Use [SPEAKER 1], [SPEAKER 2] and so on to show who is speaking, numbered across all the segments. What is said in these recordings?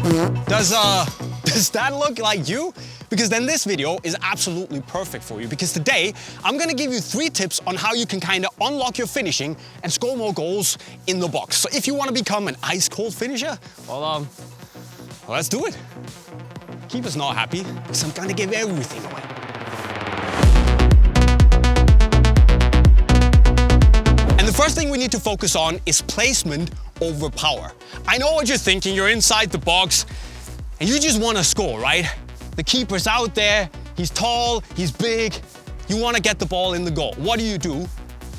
[SPEAKER 1] Does that look like you? Because then this video is absolutely perfect for you, because today I'm gonna give you 3 tips on how you can kind of unlock your finishing and score more goals in the box. So if you want to become an ice cold finisher, well, let's do it. Keeper's not happy because I'm gonna give everything away. And the first thing we need to focus on is placement over power. I know what you're thinking. You're inside the box and you just want to score, right? The keeper's out there, he's tall, he's big. You want to get the ball in the goal. What do?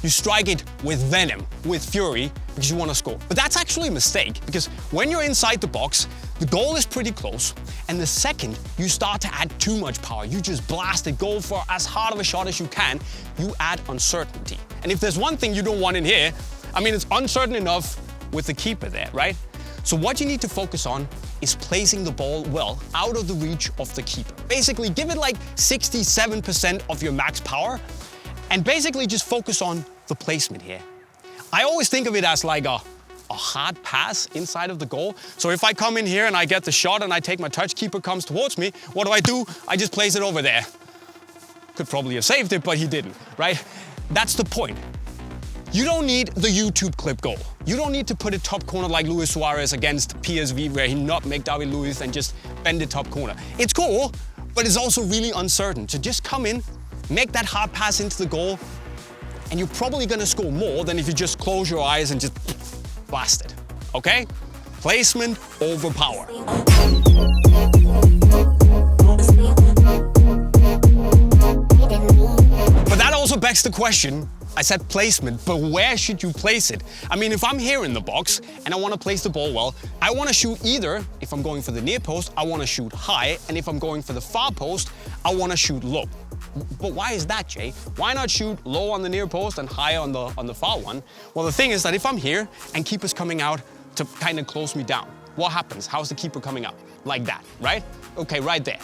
[SPEAKER 1] You strike it with venom, with fury, because you want to score. But that's actually a mistake, because when you're inside the box, the goal is pretty close, and the second you start to add too much power, you just blast it, go for as hard of a shot as you can, you add uncertainty. And if there's one thing you don't want in here, I mean, it's uncertain enough with the keeper there, right? So what you need to focus on is placing the ball well out of the reach of the keeper. Basically, give it like 67% of your max power, and basically just focus on the placement here. I always think of it as like a hard pass inside of the goal. So if I come in here and I get the shot and I take my touch, keeper comes towards me, what do? I just place it over there. Could probably have saved it, but he didn't, right? That's the point. You don't need the YouTube clip goal. You don't need to put it top corner like Luis Suarez against PSV, where he nutmegged David Luiz and just bend it top corner. It's cool, but it's also really uncertain. So just come in, make that hard pass into the goal, and you're probably gonna score more than if you just close your eyes and just blast it, okay? Placement over power. But that also begs the question, I said placement, but where should you place it? I mean, if I'm here in the box and I want to place the ball well, I want to shoot either, if I'm going for the near post, I want to shoot high, and if I'm going for the far post, I want to shoot low. But why is that, Jay? Why not shoot low on the near post and high on the far one? Well, the thing is that if I'm here and keeper's coming out to kind of close me down, what happens? How's the keeper coming out? Like that, right? Okay, right there.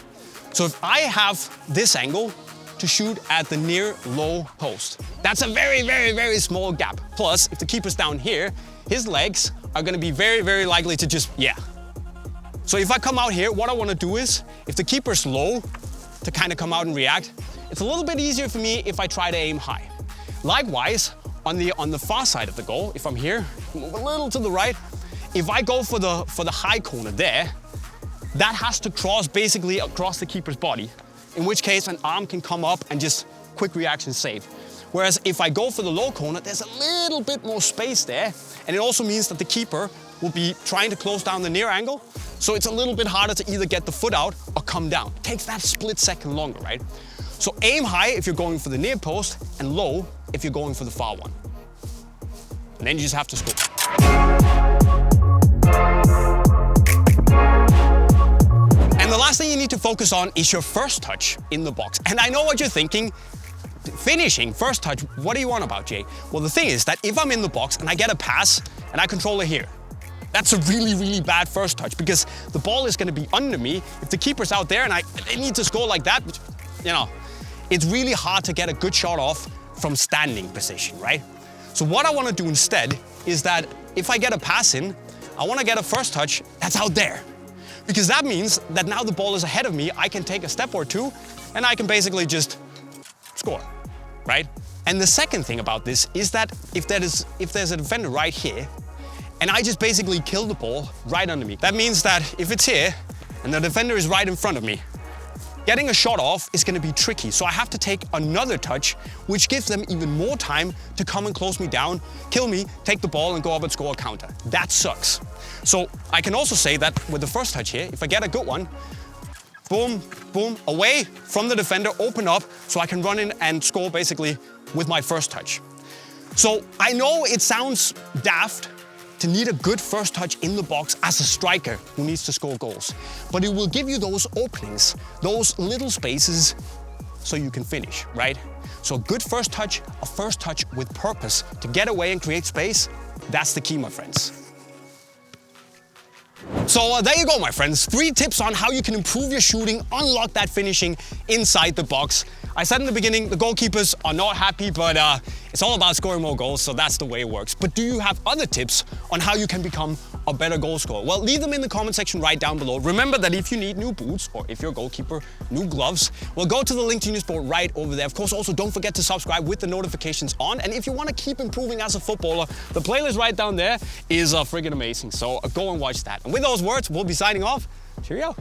[SPEAKER 1] So if I have this angle to shoot at the near low post, that's a very, very, very small gap. Plus, if the keeper's down here, his legs are gonna be very, very likely to just, So if I come out here, what I wanna do is, if the keeper's low, to kind of come out and react, it's a little bit easier for me if I try to aim high. Likewise, on the far side of the goal, if I'm here, move a little to the right, if I go for the high corner there, that has to cross basically across the keeper's body, in which case an arm can come up and just quick reaction save. Whereas if I go for the low corner, there's a little bit more space there, and it also means that the keeper will be trying to close down the near angle, so it's a little bit harder to either get the foot out or come down. It takes that split second longer, right? So aim high if you're going for the near post, and low if you're going for the far one. And then you just have to score. And the last thing you need to focus on is your first touch in the box. And I know what you're thinking. Finishing, first touch, what do you want about, Jay? Well, the thing is that if I'm in the box and I get a pass and I control it here, that's a really, really bad first touch, because the ball is gonna be under me. If the keeper's out there and I need to score like that, it's really hard to get a good shot off from standing position, right? So what I wanna do instead is that if I get a pass in, I wanna get a first touch that's out there. Because that means that now the ball is ahead of me, I can take a step or two, and I can basically just score, right? And the second thing about this is that if there's a defender right here, and I just basically kill the ball right under me, that means that if it's here, and the defender is right in front of me, getting a shot off is gonna be tricky. So I have to take another touch, which gives them even more time to come and close me down, kill me, take the ball and go up and score a counter. That sucks. So I can also say that with the first touch here, if I get a good one, boom, boom, away from the defender, open up, so I can run in and score basically with my first touch. So I know it sounds daft to need a good first touch in the box as a striker who needs to score goals, but it will give you those openings, those little spaces, so you can finish, right? So a good first touch, a first touch with purpose to get away and create space, that's the key, my friends. So there you go, my friends. 3 tips on how you can improve your shooting, unlock that finishing inside the box. I said in the beginning, the goalkeepers are not happy, but it's all about scoring more goals, so that's the way it works. But do you have other tips on how you can become a better goal scorer? Well, leave them in the comment section right down below. Remember that if you need new boots, or if you're a goalkeeper, new gloves, well, go to the link to Unisport right over there. Of course, also don't forget to subscribe with the notifications on. And if you want to keep improving as a footballer, the playlist right down there is friggin' amazing. So go and watch that. And with those words, we'll be signing off. Cheerio.